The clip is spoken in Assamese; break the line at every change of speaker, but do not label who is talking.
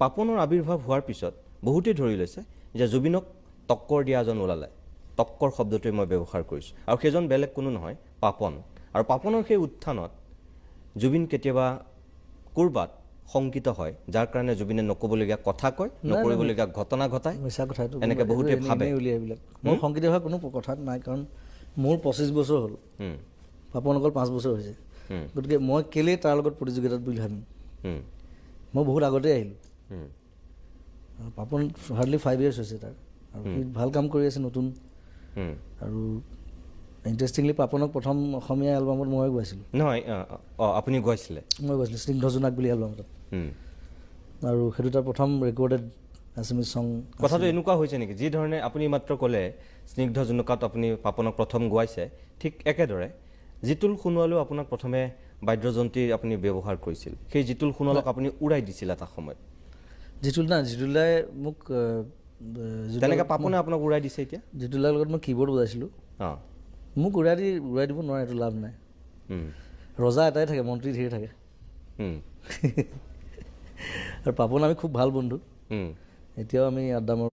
পাপনৰ আৱিৰ্ভাৱ হোৱাৰ পিছত বহুতেই ধৰি লৈছে যে জুবিনক টক্কৰ দিয়া এজন ওলালে। টক্কৰ শব্দটোৱে মই ব্যৱহাৰ কৰিছোঁ, আৰু সেইজন বেলেগ কোনো নহয়, পাপন। আৰু পাপনৰ সেই উত্থানত জুবিন কেতিয়াবা ক'ৰবাত শংকিত হয়, যাৰ কাৰণে জুবিনে নক'বলগীয়া কথা কয়, নকৰিবলগীয়া ঘটনা ঘটায়,
মিছা কথাটো
এনেকৈ বহুতে ভাবে।
এইবিলাক মই শংকিত হোৱা কোনো কথা নাই, কাৰণ মোৰ 25 বছৰ হ'ল, পাপন অকল 5 বছৰ হৈছে। গতিকে মই কেলেই তাৰ লগত প্ৰতিযোগিতাত বুলি ভাবিম? মই বহুত আগতেই আহিলোঁ। পাপন হাৰ্ডলি 5 years হৈছে তাৰ, আৰু সি ভাল কাম কৰি আছে নতুন। আৰু ইণ্টাৰেষ্টিংলি পাপনক প্ৰথম অসমীয়া এলবামত মই গাইছিলোঁ।
নহয়, আপুনি গাইছিলে? মই
গাইছিলোঁ স্নিগ্ধ জোনাক বুলি এলবামত, আৰু সেইটো তাৰ প্ৰথম ৰেকৰ্ডেড আছামিজ ছং।
কথাটো এনেকুৱা হৈছে নেকি, যি ধৰণে আপুনি মাত্ৰ ক'লে স্নিগ্ধ জোনাকত আপুনি পাপনক প্ৰথম গোৱাইছে, ঠিক একেদৰে জিতুল সোণোৱালেও আপোনাক প্ৰথমে বাদ্যযন্ত্ৰী আপুনি ব্যৱহাৰ কৰিছিল, সেই জিতুল সোণোৱালক আপুনি উৰাই দিছিল এটা সময়ত?
জিতুলাই মোক
তেনেকৈ পাপনে আপোনাক উৰাই দিছে এতিয়া?
জিতুলাৰ লগত মই কীবৰ্ড বজাইছিলোঁ। মোক উৰাই দিব নোৱাৰে, এইটো লাভ নাই। ৰজা এটাই থাকে, মন্ত্ৰী ধেৰ থাকে। আৰু পাপন আমি খুব ভাল বন্ধু, এতিয়াও আমি আড্ডা মাৰোঁ।